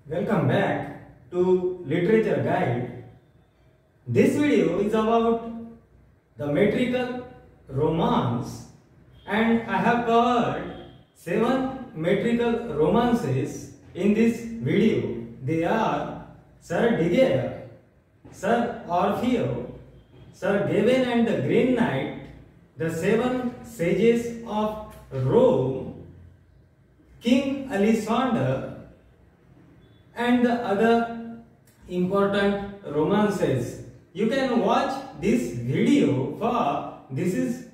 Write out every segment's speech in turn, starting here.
Welcome back to Literature Guide. This video is about the metrical romance, and I have covered 7 metrical romances in this video. They are Sir Digare, Sir Orfeo, Sir Gawain and the Green Knight, the 7 Sages of Rome, King Alisaunder, and the other important romances. You can watch this video this is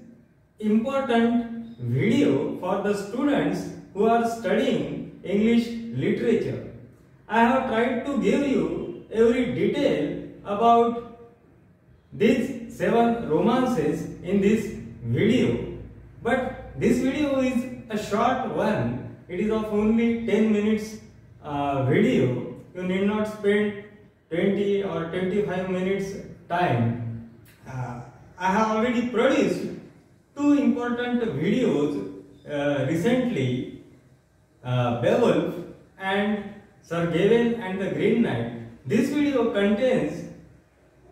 important video for the students who are studying English literature. I have tried to give you every detail about these 7 romances in this video, but this video is a short one. It is of only 10 minutes video. You need not spend 20 or 25 minutes time. I have already produced 2 important videos recently, Beowulf and Sir Gawain and the Green Knight. This video contains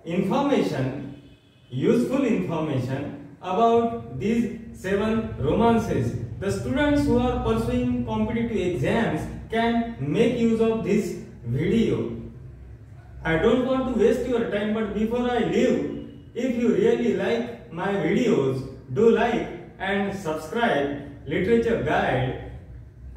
information, useful information about these 7 romances. The students who are pursuing competitive exams can make use of this video. I don't want to waste your time, but before I leave, if you really like my videos, do like and subscribe Literature Guide.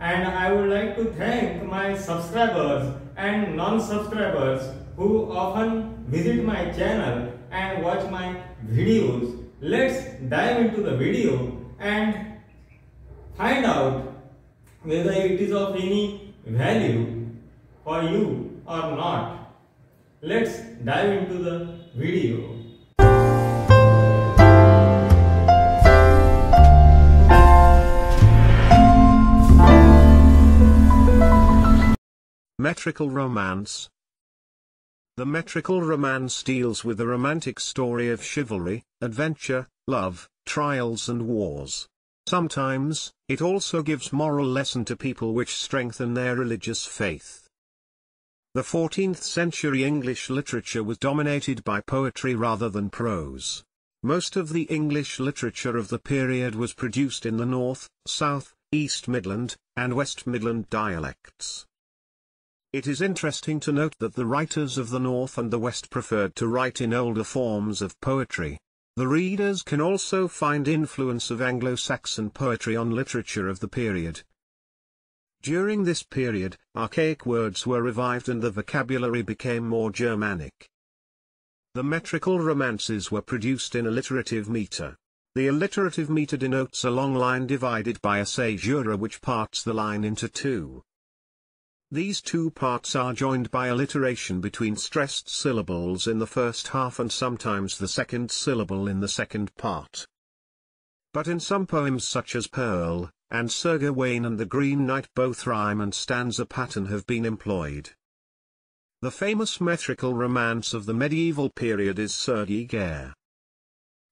And I would like to thank my subscribers and non-subscribers who often visit my channel and watch my videos. Let's dive into the video and find out whether it is of any value for you or not. Let's dive into the video. Metrical Romance. The metrical romance deals with the romantic story of chivalry, adventure, love, trials and wars. Sometimes, it also gives moral lesson to people which strengthen their religious faith. The 14th century English literature was dominated by poetry rather than prose. Most of the English literature of the period was produced in the North, South, East Midland, and West Midland dialects. It is interesting to note that the writers of the North and the West preferred to write in older forms of poetry. The readers can also find influence of Anglo-Saxon poetry on literature of the period. During this period, archaic words were revived and the vocabulary became more Germanic. The metrical romances were produced in alliterative meter. The alliterative meter denotes a long line divided by a caesura which parts the line into 2. These 2 parts are joined by alliteration between stressed syllables in the first half and sometimes the second syllable in the second part. But in some poems such as Pearl, and Sir Gawain and the Green Knight both rhyme and stanza pattern have been employed. The famous metrical romance of the medieval period is Sir Digare.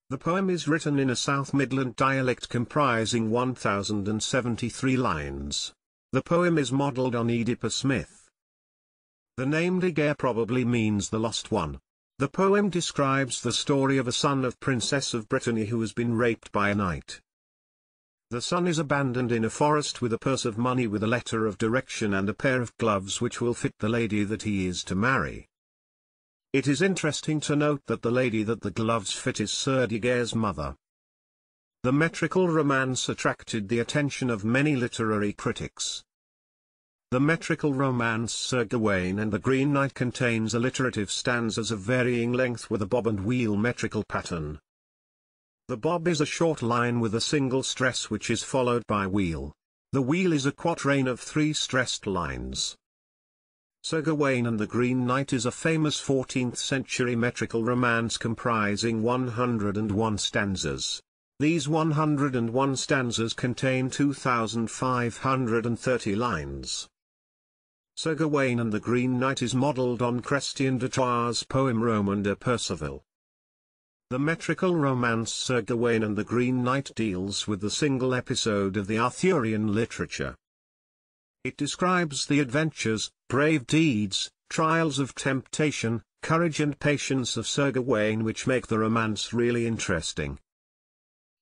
The poem is written in a South Midland dialect comprising 1073 lines. The poem is modelled on Oedipus myth. The name Digare probably means the lost one. The poem describes the story of a son of Princess of Brittany who has been raped by a knight. The son is abandoned in a forest with a purse of money with a letter of direction and a pair of gloves which will fit the lady that he is to marry. It is interesting to note that the lady that the gloves fit is Sir Digare's mother. The metrical romance attracted the attention of many literary critics. The metrical romance Sir Gawain and the Green Knight contains alliterative stanzas of varying length with a bob and wheel metrical pattern. The bob is a short line with a single stress which is followed by wheel. The wheel is a quatrain of 3 stressed lines. Sir Gawain and the Green Knight is a famous 14th century metrical romance comprising 101 stanzas. These 101 stanzas contain 2530 lines. Sir Gawain and the Green Knight is modelled on Christian de Troyes' poem Roman de Percival. The metrical romance Sir Gawain and the Green Knight deals with the single episode of the Arthurian literature. It describes the adventures, brave deeds, trials of temptation, courage and patience of Sir Gawain, which make the romance really interesting.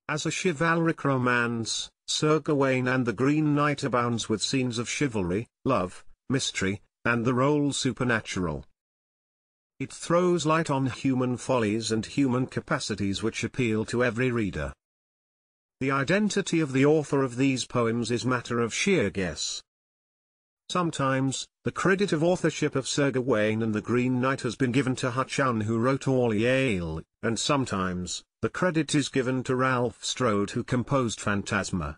As a chivalric romance, Sir Gawain and the Green Knight abounds with scenes of chivalry, love, mystery, and the role supernatural. It throws light on human follies and human capacities which appeal to every reader. The identity of the author of these poems is matter of sheer guess. Sometimes, the credit of authorship of Sir Gawain and the Green Knight has been given to Hutchun, who wrote All Yale, and sometimes, the credit is given to Ralph Strode, who composed Phantasma.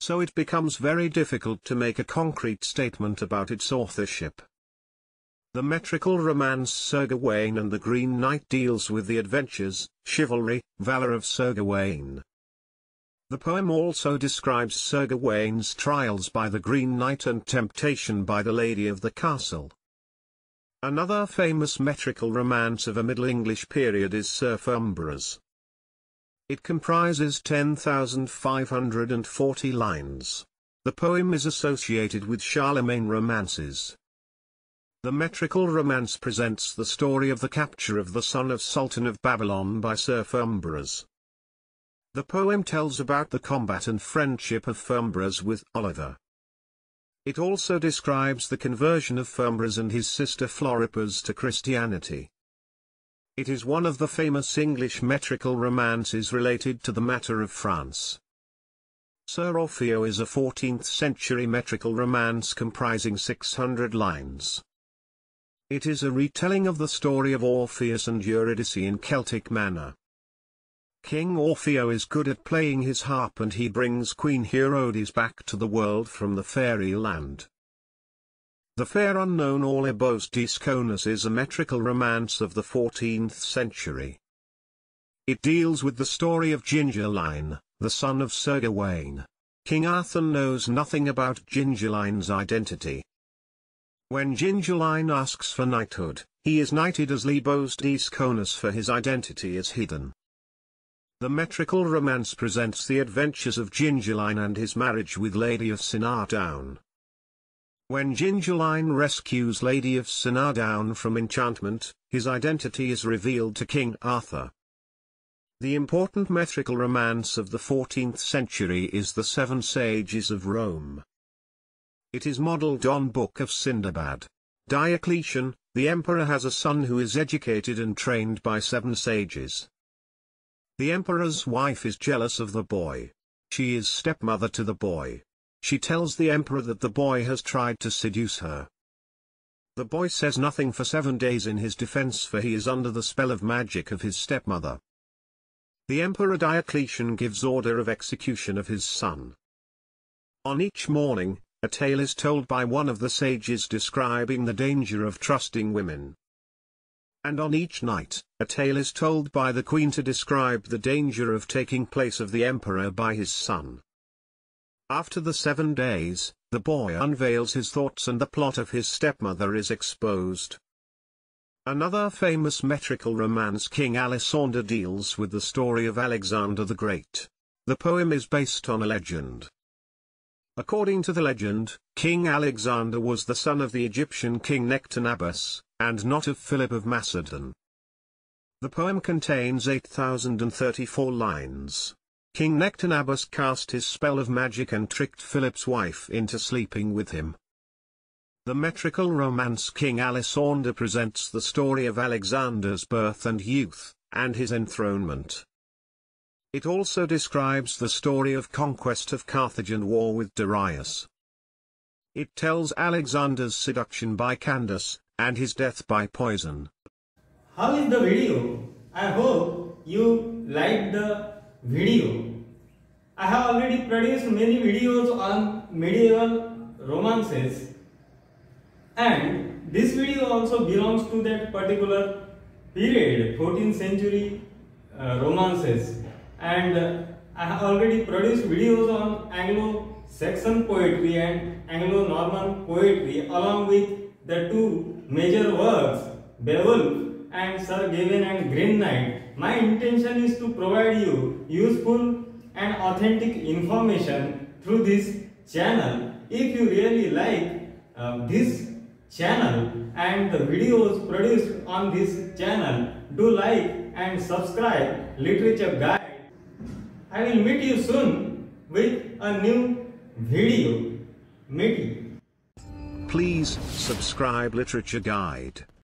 So it becomes very difficult to make a concrete statement about its authorship. The metrical romance Sir Gawain and the Green Knight deals with the adventures, chivalry, valor of Sir Gawain. The poem also describes Sir Gawain's trials by the Green Knight and temptation by the Lady of the Castle. Another famous metrical romance of a Middle English period is Sir Ferumbras. It comprises 10,540 lines. The poem is associated with Charlemagne romances. The metrical romance presents the story of the capture of the son of Sultan of Babylon by Sir Ferumbras. The poem tells about the combat and friendship of Ferumbras with Oliver. It also describes the conversion of Ferumbras and his sister Floripas to Christianity. It is one of the famous English metrical romances related to the matter of France. Sir Orfeo is a 14th-century metrical romance comprising 600 lines. It is a retelling of the story of Orpheus and Eurydice in Celtic manner. King Orfeo is good at playing his harp, and he brings Queen Eurydice back to the world from the fairy land. The Fair Unknown or Lebos Disconus is a metrical romance of the 14th century. It deals with the story of Gingerline, the son of Sir Gawain. King Arthur knows nothing about Gingerline's identity. When Gingerline asks for knighthood, he is knighted as Lebos Disconus, for his identity is hidden. The metrical romance presents the adventures of Gingerline and his marriage with Lady of Sinardown. When Gingerline rescues Lady of Sinardown from enchantment, his identity is revealed to King Arthur. The important metrical romance of the 14th century is the Seven Sages of Rome. It is modelled on Book of Sindbad. Diocletian, the emperor, has a son who is educated and trained by 7 sages. The emperor's wife is jealous of the boy. She is stepmother to the boy. She tells the emperor that the boy has tried to seduce her. The boy says nothing for 7 days in his defense, for he is under the spell of magic of his stepmother. The emperor Diocletian gives order of execution of his son. On each morning, a tale is told by one of the sages describing the danger of trusting women. And on each night, a tale is told by the queen to describe the danger of taking place of the emperor by his son. After the 7 days, the boy unveils his thoughts and the plot of his stepmother is exposed. Another famous metrical romance, King Alisaunder, deals with the story of Alexander the Great. The poem is based on a legend. According to the legend, King Alexander was the son of the Egyptian king Nectanebus, and not of Philip of Macedon. The poem contains 8,034 lines. King Nectanebus cast his spell of magic and tricked Philip's wife into sleeping with him. The metrical romance King Alisaunder presents the story of Alexander's birth and youth, and his enthronement. It also describes the story of conquest of Carthage and war with Darius. It tells Alexander's seduction by Candace, and his death by poison. How is the video? I hope you liked the video. I have already produced many videos on medieval romances, and this video also belongs to that particular period, 14th century romances. And I have already produced videos on Anglo-Saxon poetry and Anglo-Norman poetry, along with the 2 major works, Beowulf and Sir Gawain and Green Knight. My intention is to provide you useful and authentic information through this channel. if you really like this channel and the videos produced on this channel, do like and subscribe Literature Guide. I will meet you soon with a new video. Meet you. Please subscribe Literature Guide.